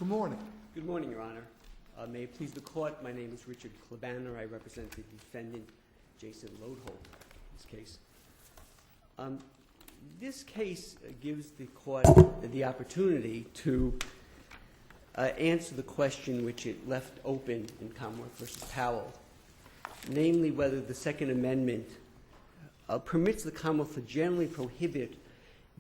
Good morning. Good morning, Your Honor. May it please the Court, my name is Richard Klebanner. I represent the defendant, Jason Loadholt, in this case. This case gives the Court the opportunity to answer the question which it left open in Commonwealth v. Powell, namely whether the Second Amendment permits the Commonwealth to generally prohibit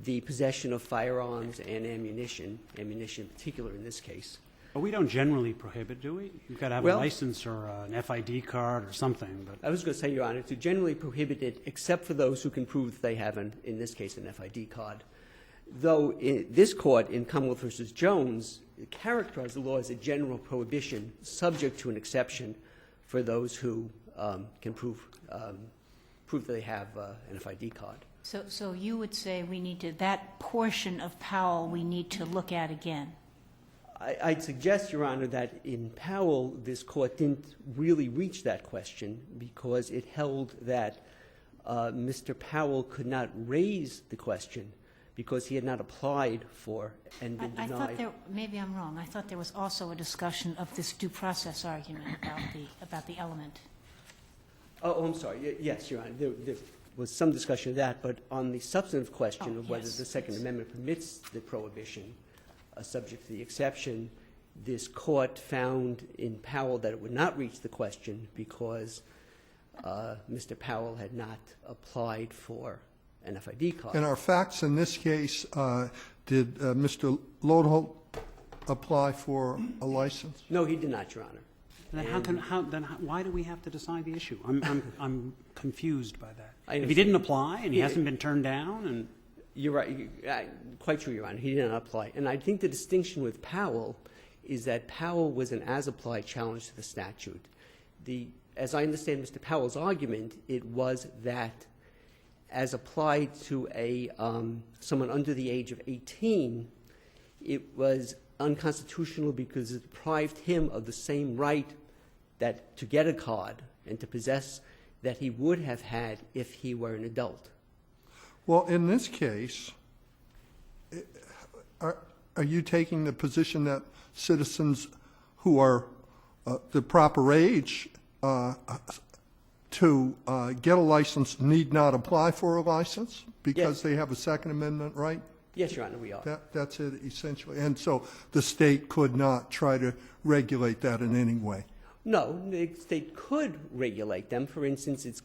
the possession of firearms and ammunition in particular in this case. But we don't generally prohibit, do we? You've got to have a license or an FID card or something. But I was going to say, Your Honor, to generally prohibit it except for those who can prove that they have, in this case, an FID card. Though this Court, in Commonwealth v. Jones, characterized the law as a general prohibition subject to an exception for those who can prove that they have an FID card. So you would say we need to, that portion of Powell we need to look at again? I'd suggest, Your Honor, that in Powell, this Court didn't really reach that question because it held that Mr. Powell could not raise the question because he had not applied for and been denied. I thought maybe I'm wrong. I thought there was also a discussion of this due process argument about the element. Oh, I'm sorry. Yes, Your Honor. There was some discussion of that, but on the substantive question of whether the Second Amendment permits the prohibition subject to the exception, this Court found in Powell that it would not reach the question because Mr. Powell had not applied for an FID card. And our facts in this case, did Mr. Loadholt apply for a license? No, he did not, Your Honor. Then why do we have to decide the issue? I'm confused by that. If he didn't apply and he hasn't been turned down, and you're right, quite true, Your Honor. He did not apply, and I think the distinction with Powell is that Powell was an as-applied challenge to the statute. As I understand Mr. Powell's argument, it was that as applied to someone under the age of 18, it was unconstitutional because it deprived him of the same right that to get a card and to possess that he would have had if he were an adult. Well, in this case, are you taking the position that citizens who are the proper age to get a license need not apply for a license because they have a Second Amendment right? Yes, Your Honor, we are. That's it, essentially. And so the state could not try to regulate that in any way? No, the state could regulate them. For instance, it's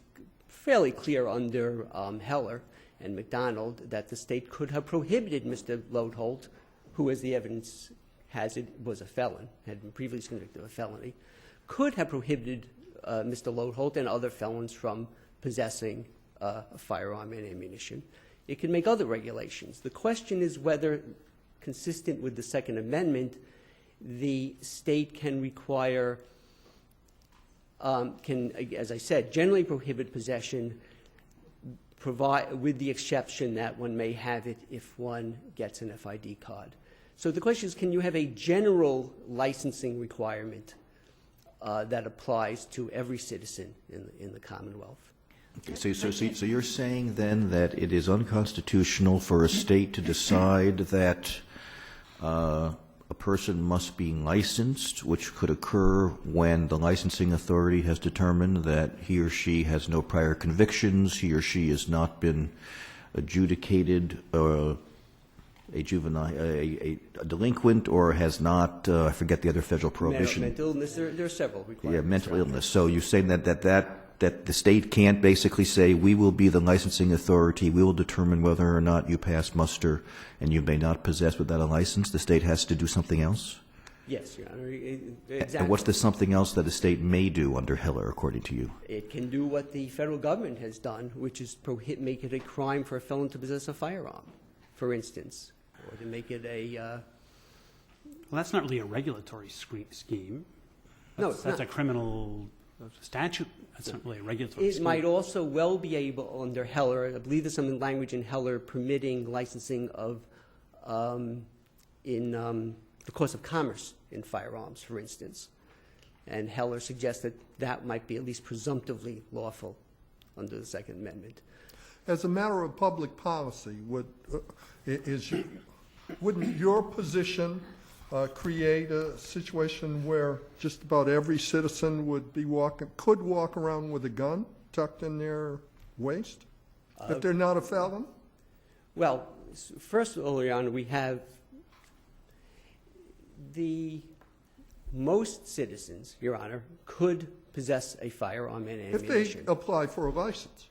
fairly clear under Heller and McDonald that the state could have prohibited Mr. Loadholt, who, as the evidence has it, was a felon, had been previously convicted of a felony, could have prohibited Mr. Loadholt and other felons from possessing a firearm and ammunition. It can make other regulations. The question is whether, consistent with the Second Amendment, the state can require, as I said, generally prohibit possession, with the exception that one may have it if one gets an FID card. So the question is, can you have a general licensing requirement that applies to every citizen in the Commonwealth? Okay, so you're saying then that it is unconstitutional for a state to decide that a person must be licensed, which could occur when the licensing authority has determined that he or she has no prior convictions, he or she has not been adjudicated a delinquent, or has not, I forget the other federal prohibition. Mental illness, there are several requirements. Yeah, mental illness. So you're saying that the state can't basically say, we will be the licensing authority, we will determine whether or not you pass muster and you may not possess without a license. The state has to do something else? Yes, Your Honor, exactly. And what's the something else that the state may do under Heller, according to you? It can do what the federal government has done, which is make it a crime for a felon to possess a firearm, for instance, or to make it a... Well, that's not really a regulatory scheme. That's a criminal statute. That's not really a regulatory scheme. It might also well be able, under Heller, I believe there's some language in Heller permitting licensing of, in the course of commerce in firearms, for instance. And Heller suggests that that might be at least presumptively lawful under the Second Amendment. As a matter of public policy, wouldn't your position create a situation where just about every citizen could walk around with a gun tucked in their waist? If they're not a felon? Well, first of all, Your Honor, we have most citizens, Your Honor, could possess a firearm and If ammunition. they apply for a license?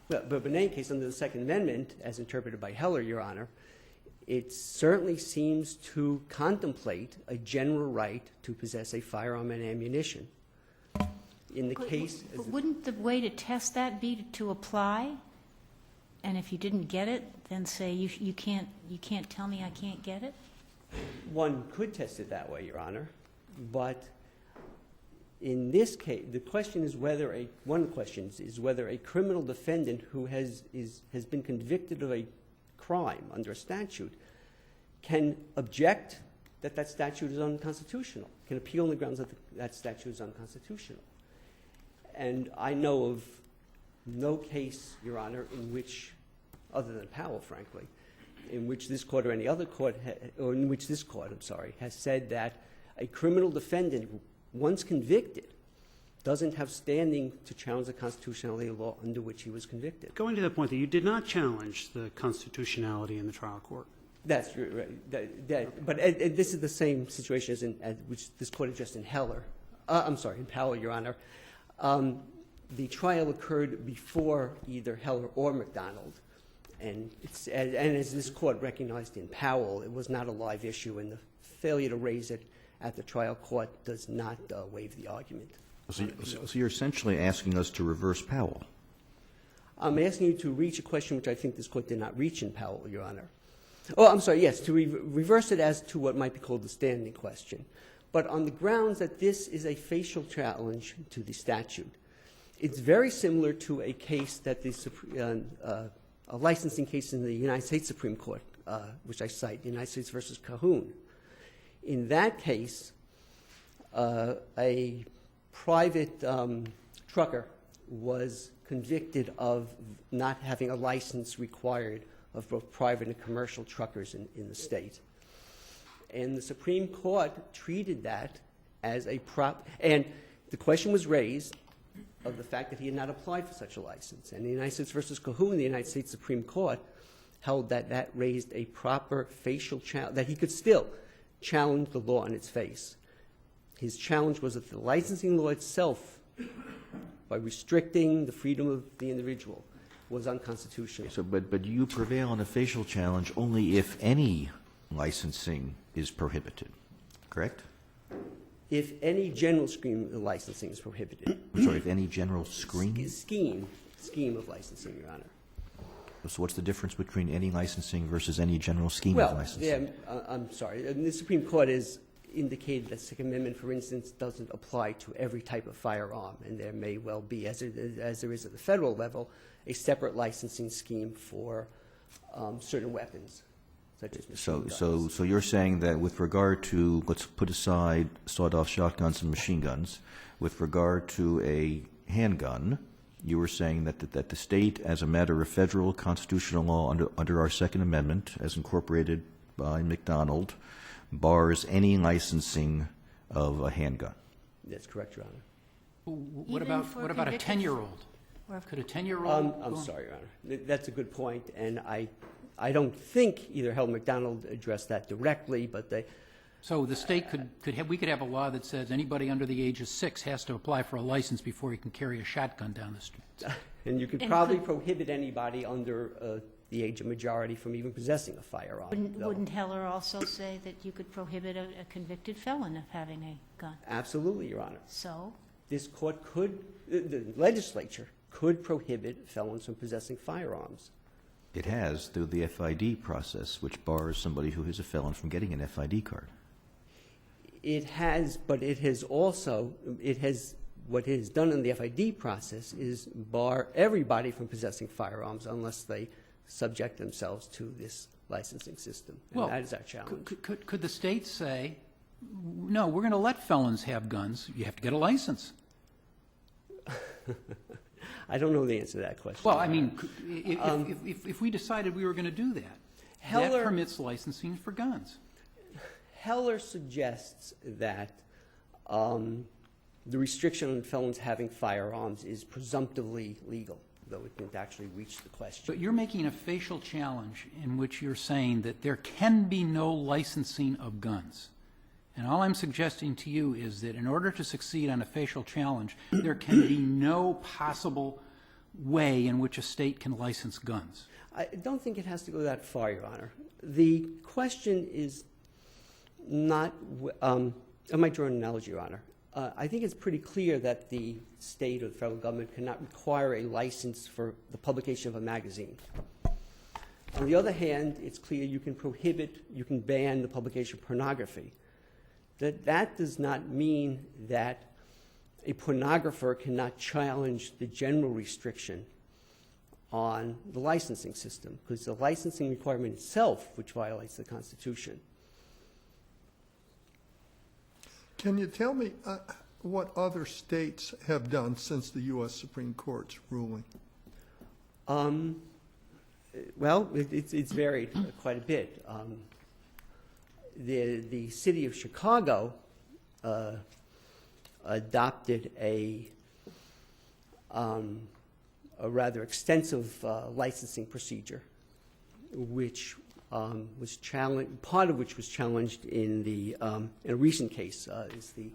But in any case, under the Second Amendment, as interpreted by Heller, Your Honor, it certainly seems to contemplate a general right to possess a firearm and ammunition. In the case... But wouldn't the way to test that be to apply? And if you didn't get it, then say, you can't tell me I can't get it? One could test it that way, Your Honor, but in this case, the question is whether one of the questions is whether a criminal defendant who has been convicted of a crime under a statute can object that statute is unconstitutional, can appeal on the grounds that that statute is unconstitutional. And I know of no case, Your Honor, in which, other than Powell, frankly, in which this court or any other court, or in which this court, I'm sorry, has said that a criminal defendant, once convicted, doesn't have standing to challenge the constitutionality of the law under which he was convicted. Going to the point that you did not challenge the constitutionality in the trial court. That's right. But this is the same situation as which this court addressed in Heller. I'm sorry, in Powell, Your Honor. The trial occurred before either Heller or McDonald. And as this court recognized in Powell, it was not a live issue, and the failure to raise it at the trial court does not waive the argument. So you're essentially asking us to reverse Powell. I'm asking you to reach a question which I think this court did not reach in Powell, Your Honor. Oh, I'm sorry, yes, to reverse it as to what might be called the standing question. But on the grounds that this is a facial challenge to the statute, it's very similar to a case that a licensing case in the United States Supreme Court, which I cite, United States versus Cahoon. In that case, a private trucker was convicted of not having a license required of both private and commercial truckers in the state. And the Supreme Court treated that as and the question was raised of the fact that he had not applied for such a license. And in the United States versus Cahoon, the United States Supreme Court held that raised a proper facial challenge, that he could still challenge the law on its face. His challenge was that the licensing law itself, by restricting the freedom of the individual, was unconstitutional. So, but you prevail on a facial challenge only if any licensing is prohibited, correct? If any general scheme of licensing is prohibited. I'm sorry, if any general scheme? Scheme of licensing, Your Honor. So what's the difference between any licensing versus any general scheme of licensing? Well, I'm sorry. The Supreme Court has indicated that the Second Amendment, for instance, doesn't apply to every type of firearm, and there may well be, as there is at the federal level, a separate licensing scheme for certain weapons, such as machine guns. So you're saying that with regard to, let's put aside sawed-off shotguns and machine guns, with regard to a handgun, you were saying that the state, as a matter of federal constitutional law under our Second Amendment, as incorporated by McDonald, bars any licensing of a handgun. That's correct, Your Honor. What about a 10-year-old? Could a 10-year-old? I'm sorry, Your Honor. That's a good point, and I don't think either Helen McDonald addressed that directly, but they. So the state we could have a law that says anybody under the age of 6 has to apply for a license before he can carry a shotgun down the street. And you could probably prohibit anybody under the age of majority from even possessing a firearm. Wouldn't Heller also say that you could prohibit a convicted felon of having a gun? Absolutely, Your Honor. So? This court the legislature could prohibit felons from possessing firearms. It has through the FID process, which bars somebody who is a felon from getting an FID card. It has, but it has also, what it has done in the FID process is bar everybody from possessing firearms unless they subject themselves to this licensing system. And that is our challenge. Could the state say, no, we're going to let felons have guns. You have to get a license. I don't know the answer to that question. Well, I mean, if we decided we were going to do that, that permits licensing for guns. Heller suggests that the restriction on felons having firearms is presumptively legal, though it didn't actually reach the question. But you're making a facial challenge in which you're saying that there can be no licensing of guns. And all I'm suggesting to you is that in order to succeed on a facial challenge, there can be no possible way in which a state can license guns. I don't think it has to go that far, Your Honor. The question is not, I might draw an analogy, Your Honor. I think it's pretty clear that the state or the federal government cannot require a license for the publication of a magazine. On the other hand, it's clear you can prohibit, you can ban the publication of pornography. That does not mean that a pornographer cannot challenge the general restriction on the licensing system, because the licensing requirement itself, which violates the Constitution. Can you tell me what other states have done since the U.S. Supreme Court's ruling? Well, it's varied quite a bit. The city of Chicago adopted a rather extensive licensing procedure, which was challenged. Part of which was challenged in a recent case, is the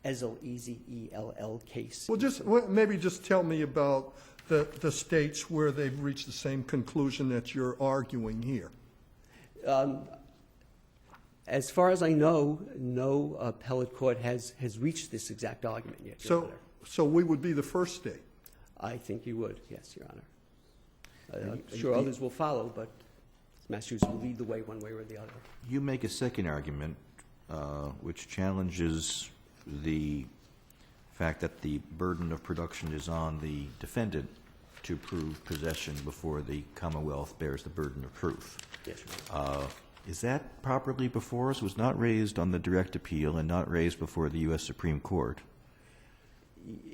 Ezell, E-Z-E-L-L case. Well, maybe just tell me about the states where they've reached the same conclusion that you're arguing here. As far as I know, no appellate court has reached this exact argument yet, Your Honor. So we would be the first state? I think you would, yes, Your Honor. I'm sure others will follow, but Massachusetts will lead the way one way or the other. You make a second argument, which challenges the fact that the burden of production is on the defendant to prove possession before the Commonwealth bears the burden of proof. Yes, Your Honor. Is that properly before us? It was not raised on the direct appeal and not raised before the U.S. Supreme Court.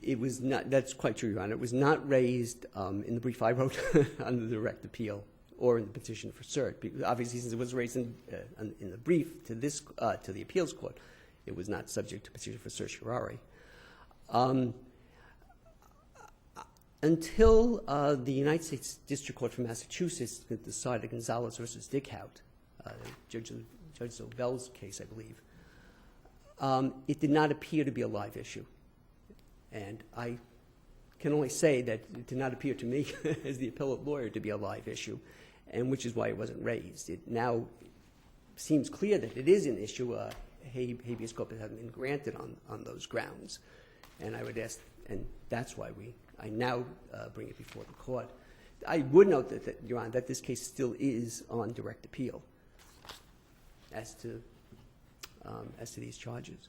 It was not, that's quite true, Your Honor. It was not raised in the brief I wrote on the direct appeal or in the petition for cert. Because obviously, since it was raised in the brief to this to the appeals court, it was not subject to petition for certiorari. Until the United States District Court for Massachusetts decided Gonzalez versus Dickhout, Judge Zobel's case, I believe, it did not appear to be a live issue. And I can only say that it did not appear to me, as the appellate lawyer, to be a live issue, and which is why it wasn't raised. It now seems clear that it is an issue. Habeas corpus hasn't been granted on those grounds. And I would ask, and that's why I now bring it before the court. I would note that, Your Honor, that this case still is on direct appeal as to these charges.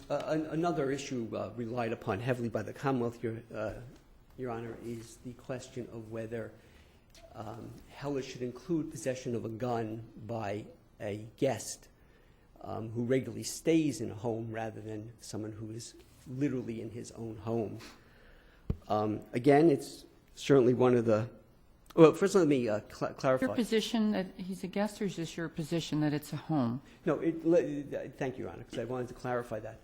Another issue relied upon heavily by the Commonwealth, Your Honor, is the question of whether Heller should include possession of a gun by a guest who regularly stays in a home rather than someone who is literally in his own home. Again, it's certainly one of the. Well, first let me clarify. Your position that he's a guest, or is this your position that it's a home? No, thank you, Your Honor, because I wanted to clarify that.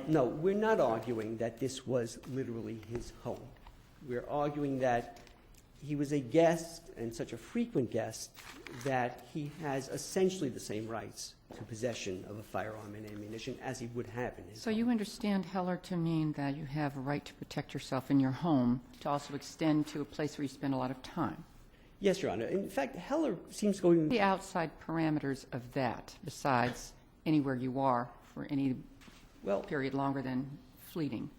No, we're not arguing that this was literally his home. We're arguing that he was a guest, and such a frequent guest, that he has essentially the same rights to possession of a firearm and ammunition as he would have in his So home. you understand Heller to mean that you have a right to protect yourself in your home, to also extend to a place where you spend a lot of time? Yes, Your Honor. In fact, Heller seems to go The outside parameters of that, besides anywhere you are for any period longer than fleeting.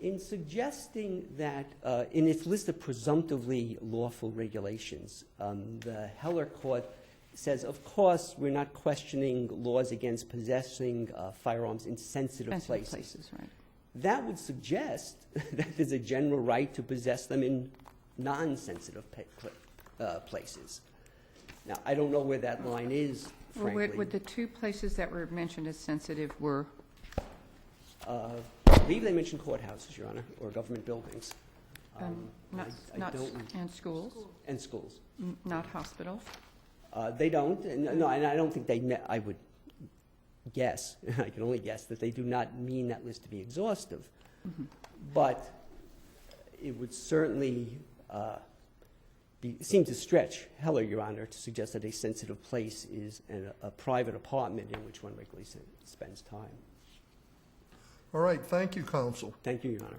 in suggesting that in its list of presumptively lawful regulations, the Heller Court says, of course, we're not questioning laws against possessing firearms in sensitive places. Right. That would suggest that there's a general right to possess them in non-sensitive places. Now, I don't know where that line is, frankly. Well, would the two places that were mentioned as sensitive were? I believe they mentioned courthouses, Your Honor, or government buildings. Not, I not, don't- and schools, And schools. not hospitals. They don't, and no, and I don't think I would guess, I can only guess, that they do not mean that list to be exhaustive. But it would certainly seem to stretch Heller, Your Honor, to suggest that a sensitive place is a private apartment in which one regularly spends time. All right, thank you, counsel. Thank you, Your Honor.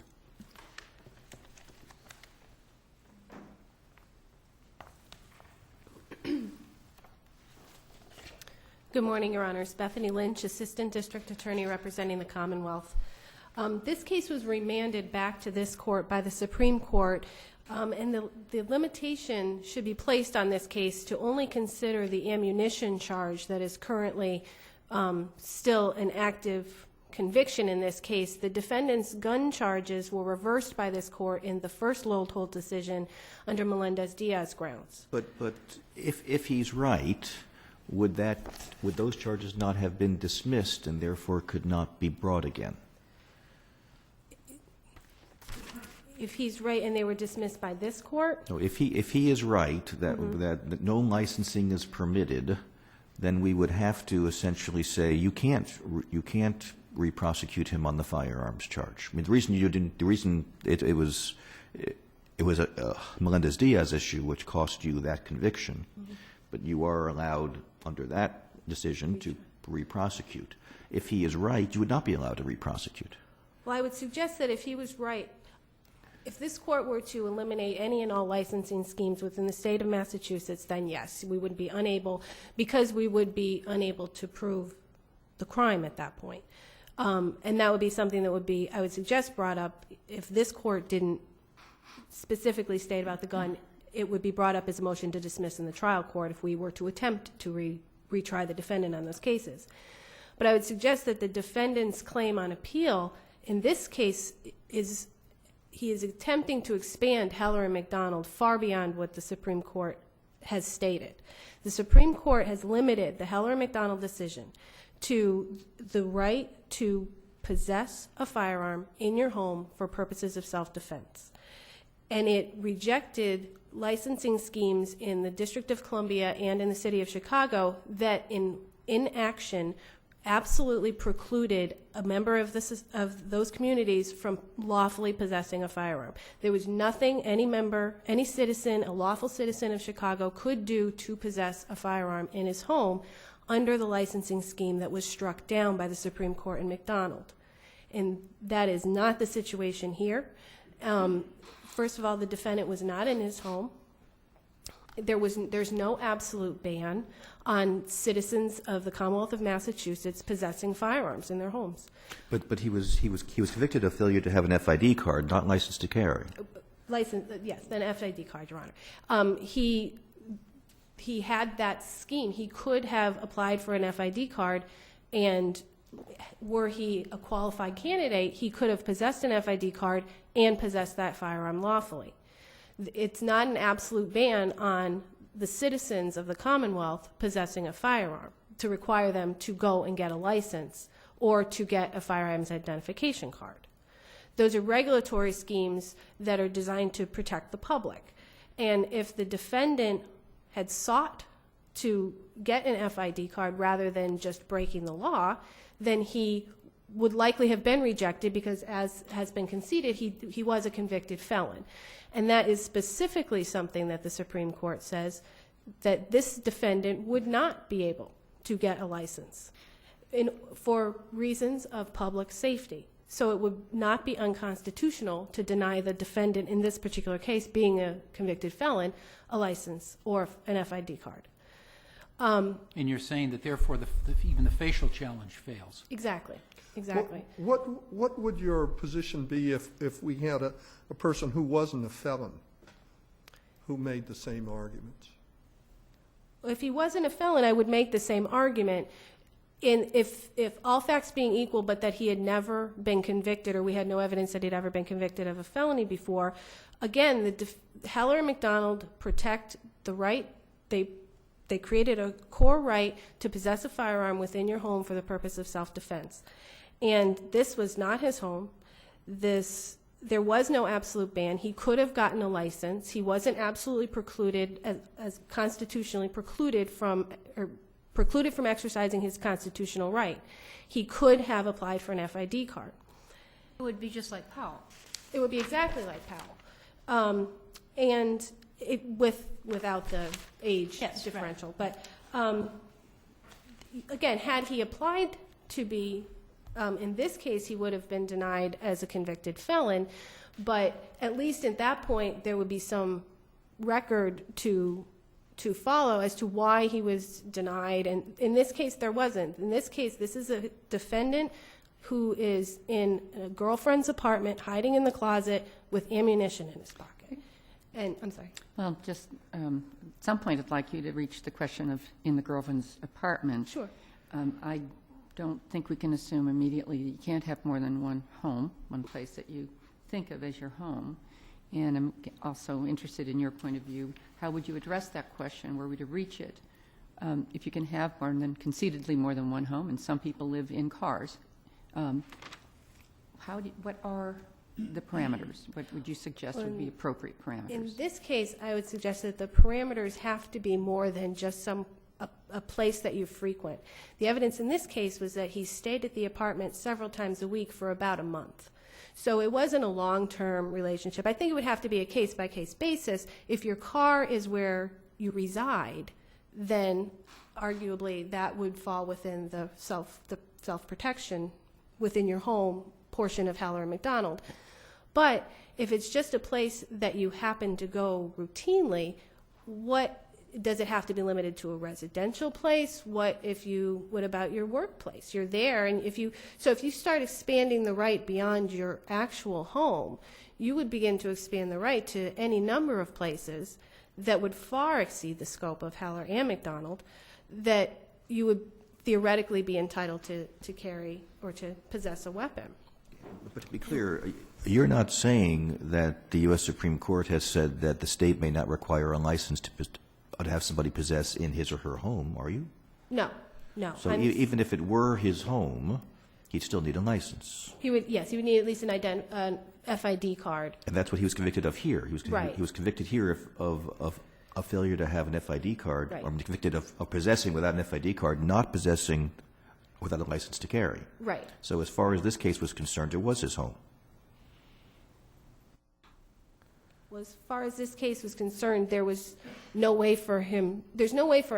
Good morning, Your Honors. Bethany Lynch, Assistant District Attorney representing the Commonwealth. This case was remanded back to this court by the Supreme Court, and the limitation should be placed on this case to only consider the ammunition charge that is currently still an active conviction in this case. The defendant's gun charges were reversed by this court in the first Loadholt decision under Melendez-Diaz grounds. But if he's right, would those charges not have been dismissed and therefore could not be brought again? If he's right and they were dismissed by this court, No, if he is right that no licensing is permitted, then we would have to essentially say you can't re-prosecute him on the firearms charge. I mean, the reason it was a Melendez-Diaz issue which cost you that conviction, but you are allowed under that decision to re-prosecute. If he is right, you would not be allowed to re-prosecute. well, I would suggest that if he was right, if this court were to eliminate any and all licensing schemes within the state of Massachusetts, then yes, we would be unable, because we would be unable to prove the crime at that point. And that would be something that would be, I would suggest, brought up if this court didn't specifically state about the gun. It would be brought up as a motion to dismiss in the trial court if we were to attempt to retry the defendant on those cases. But I would suggest that the defendant's claim on appeal in this case is he is attempting to expand Heller and McDonald far beyond what the Supreme Court has stated. The Supreme Court has limited the Heller and McDonald decision to the right to possess a firearm in your home for purposes of self-defense. And it rejected licensing schemes in the District of Columbia and in the City of Chicago that in action absolutely precluded a member of those communities from lawfully possessing a firearm. There was nothing any member, any citizen, a lawful citizen of Chicago could do to possess a firearm in his home under the licensing scheme that was struck down by the Supreme Court in McDonald. And that is not the situation here. First of all, the defendant was not in his home. There's no absolute ban on citizens of the Commonwealth of Massachusetts possessing firearms in their homes. But he was convicted of failure to have an FID card, not licensed to carry. Yes, an FID card, Your Honor. He had that scheme. He could have applied for an FID card, and were he a qualified candidate, he could have possessed an FID card and possessed that firearm lawfully. It's not an absolute ban on the citizens of the Commonwealth possessing a firearm to require them to go and get a license or to get a firearms identification card. Those are regulatory schemes that are designed to protect the public. And if the defendant had sought to get an FID card rather than just breaking the law, then he would likely have been rejected because, as has been conceded, he was a convicted felon. And that is specifically something that the Supreme Court says that this defendant would not be able to get a license for reasons of public safety. So it would not be unconstitutional to deny the defendant in this particular case, being a convicted felon, a license or an FID card. And you're saying that therefore even the facial challenge fails. Exactly. What would your position be if we had a person who wasn't a felon who made the same arguments? If he wasn't a felon, I would make the same argument. If all facts being equal, but that he had never been convicted or we had no evidence that he'd ever been convicted of a felony before, again, Heller and McDonald protect the right. They created a core right to possess a firearm within your home for the purpose of self-defense. And this was not his home. This there was no absolute ban. He could have gotten a license. He wasn't absolutely precluded, as constitutionally precluded from exercising his constitutional right. He could have applied for an FID card. It would be just like Powell. It would be exactly like Powell, and without the age differential. Right. But again, had he applied to be, in this case, he would have been denied as a convicted felon. But at least at that point, there would be some record to follow as to why he was denied. And in this case, there wasn't. In this case, this is a defendant who is in a girlfriend's apartment, hiding in the closet with ammunition in his pocket. And, I'm sorry. Well, just at some point, I'd like you to reach the question of in the girlfriend's apartment. Sure. I don't think we can assume immediately that you can't have more than one home, one place that you think of as your home. And I'm also interested in your point of view. How would you address that question? Were we to reach it? If you can have conceitedly more than one home, and some people live in cars, what are the parameters? What would you suggest would be appropriate parameters? In this case, I would suggest that the parameters have to be more than just a place that you frequent. The evidence in this case was that he stayed at the apartment several times a week for about a month. So it wasn't a long-term relationship. I think it would have to be a case-by-case basis. If your car is where you reside, then arguably that would fall within the self-protection within your home portion of Heller and McDonald. But if it's just a place that you happen to go routinely, what does it have to be limited to? A residential place? What about your workplace? You're there, and if you start expanding the right beyond your actual home, you would begin to expand the right to any number of places that would far exceed the scope of Heller and McDonald, that you would theoretically be entitled to carry or to possess a weapon. But to be clear, you're not saying that the U.S. Supreme Court has said that the state may not require a license to have somebody possess in his or her home, are you? No. So even if it were his home, he'd still need a license. He would need at least an FID card. And that's what he was convicted of here. He was convicted here of a failure to have an FID card, Right. or convicted of possessing without an FID card, not possessing without a license to carry. Right. So as far as this case was concerned, it was his home. Well, as far as this case was concerned, there's no way for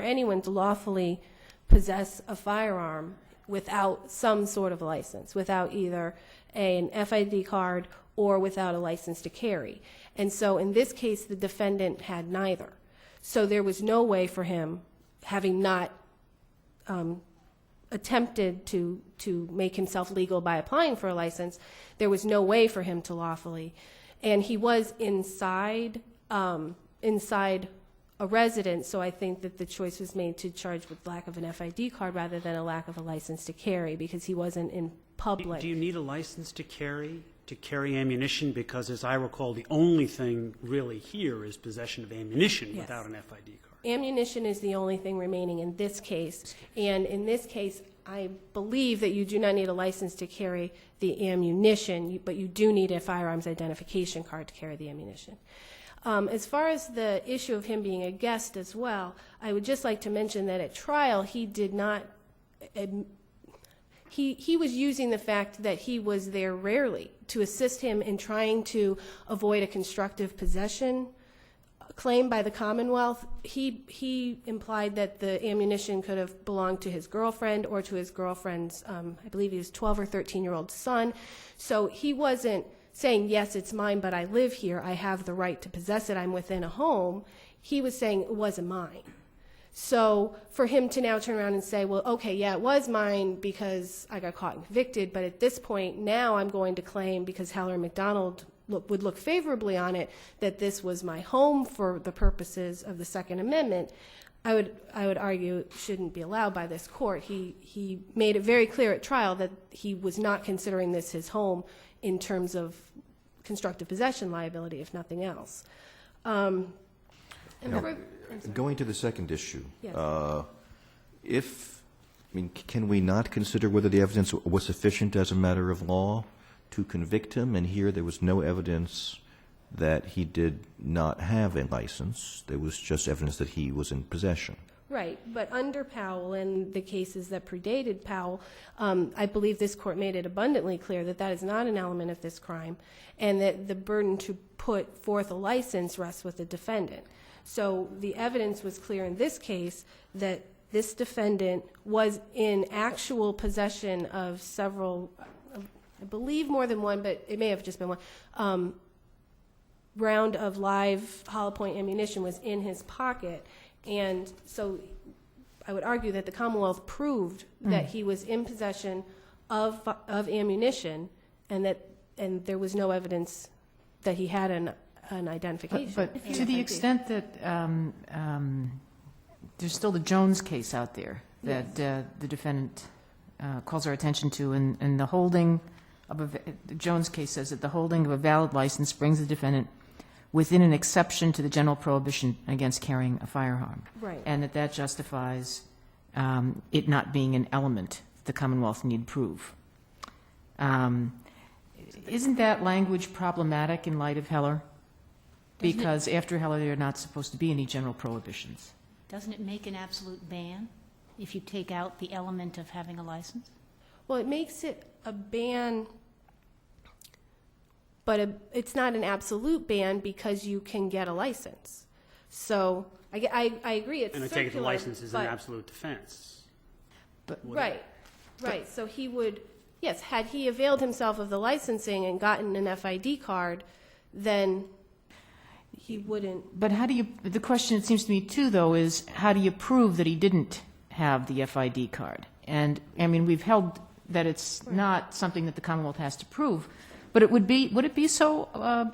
anyone to lawfully possess a firearm without some sort of license, without either an FID card or without a license to carry. And so in this case, the defendant had neither. So there was no way for him, having not attempted to make himself legal by applying for a license, there was no way for him to lawfully. And he was inside a residence, so I think that the choice was made to charge with lack of an FID card rather than a lack of a license to carry, because he wasn't in public. Do you need a license to carry ammunition? Because as I recall, the only thing really here is possession of ammunition Yes. without an FID card. Ammunition is the only thing remaining in this case. And in this case, I believe that you do not need a license to carry the ammunition, but you do need a firearms identification card to carry the ammunition. As far as the issue of him being a guest as well, I would just like to mention that at trial, he did not, he was using the fact that he was there rarely to assist him in trying to avoid a constructive possession claim by the Commonwealth. He implied that the ammunition could have belonged to his girlfriend or to his girlfriend's, I believe he was 12 or 13-year-old son. So he wasn't saying, yes, it's mine, but I live here. I have the right to possess it. I'm within a home. He was saying it wasn't mine. So for him to now turn around and say, well, okay, yeah, it was mine because I got caught and convicted, but at this point now I'm going to claim, because Heller and McDonald would look favorably on it, that this was my home for the purposes of the Second Amendment, I would argue shouldn't be allowed by this court. He made it very clear at trial that he was not considering this his home in terms of constructive possession liability, if nothing else. Going to the second issue, Yes. can we not consider whether the evidence was sufficient as a matter of law to convict him, and here there was no evidence that he did not have a license. There was just evidence that he was in possession. Right, but under Powell and the cases that predated Powell, I believe this court made it abundantly clear that that is not an element of this crime, and that the burden to put forth a license rests with the defendant. So the evidence was clear in this case that this defendant was in actual possession of several, I believe more than one, but it may have just been one, round of live hollow point ammunition was in his pocket. And so I would argue that the Commonwealth proved that he was in possession of ammunition, and there was no evidence that he had an identification. But to the extent that there's still the Jones case out there that the defendant calls our attention to, and the holding of the Jones case says that the holding of a valid license brings the defendant within an exception to the general prohibition against carrying a firearm. Right. And that justifies it not being an element the Commonwealth need prove. Isn't that language problematic in light of Heller? Because after Heller, there are not supposed to be any general prohibitions. Doesn't it make an absolute ban if you take out the element of having a license? Well, it makes it a ban, but it's not an absolute ban because you can get a license. So I agree, it's And I circular. take it the license is an but- absolute defense. Right. So he would, yes, had he availed himself of the licensing and gotten an FID card, then he wouldn't. But how do you, the question, it seems to me too, though, is how do you prove that he didn't have the FID card? And, I mean, we've held that it's not something that the Commonwealth has to prove, but would it be so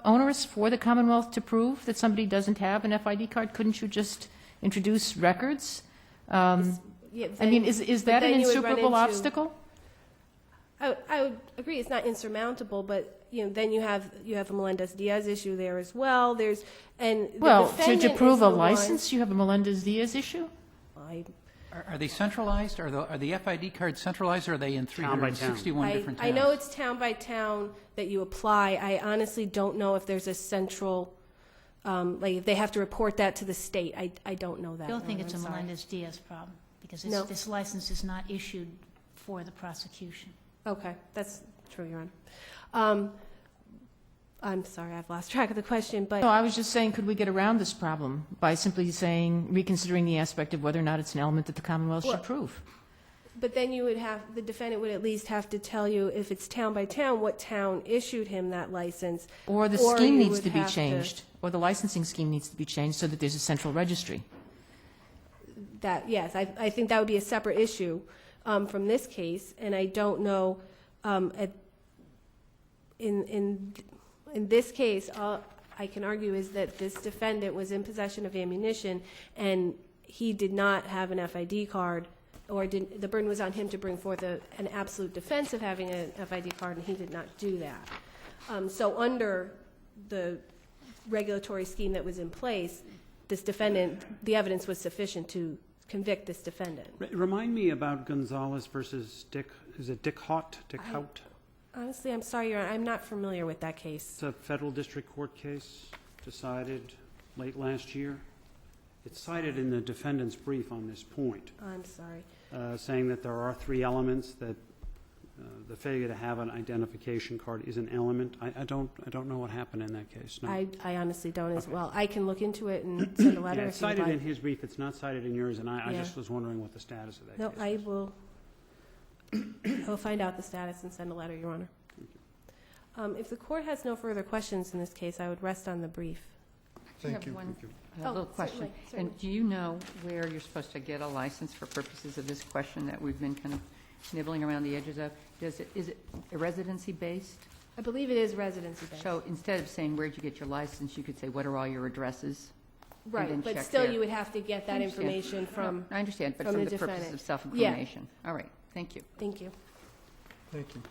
onerous for the Commonwealth to prove that somebody doesn't have an FID card? Couldn't you just introduce records? Yeah, I mean, then- is but that an then you would run insuperable into- obstacle? I would agree it's not insurmountable, but then you have the Melendez-Diaz issue there as well. There's and the Well, to defendant prove is a the one- license, you have a Melendez-Diaz issue? Are they centralized? Are the FID cards centralized, or are they in Town by town. 361 different towns? I know it's town by town that you apply. I honestly don't know if there's a central, like if they have to report that to the state. I don't know that. I don't think it's a I'm sorry. Melendez-Diaz problem, because No. this license is not issued for the prosecution. Okay, that's true, Your Honor. I'm sorry, I've lost track of the question, but No, I was just saying, could we get around this problem by simply saying, reconsidering the aspect of whether or not it's an element that the Commonwealth Well, should prove? But then the defendant would at least have to tell you, if it's town by town, what town issued him that license. Or the Or scheme you needs would to be have to- changed, or the licensing scheme needs to be changed so that there's a central registry. That, yes, I think that would be a separate issue from this case, and I don't know, in this case, all I can argue is that this defendant was in possession of ammunition, and he did not have an FID card, or the burden was on him to bring forth an absolute defense of having an FID card, and he did not do that. So under the regulatory scheme that was in place, this defendant, the evidence was sufficient to convict this defendant. Remind me about Gonzalez versus Dick, is it Dick Hout? Honestly, I'm sorry, Your Honor, I'm not familiar with that case. It's a federal district court case decided late last year. It's cited in the defendant's brief on this point, I'm sorry. saying that there are three elements, that the failure to have an identification card is an element. I don't know what happened in that case. No. I honestly don't as well. I can look into it and send a letter Yeah, if it's you'd cited in like. his brief. It's not cited in yours, and I Yeah. just was wondering what the status of that No, case I was. will, I'll find out the status and send a letter, Your Honor. If the court has no further questions in this case, I would rest on the brief. Thank you. A little question. certainly, certainly. And do you know where you're supposed to get a license for purposes of this question that we've been kind of nibbling around the edges of? Is it residency-based? I believe it is residency-based. So instead of saying, where'd you get your license, you could say, what are all your addresses? and then Right, but check still there. you would have to get that I understand. information from, I understand, but from from the the purposes defendant. of self-incrimination. All right, thank you. thank you. Thank you.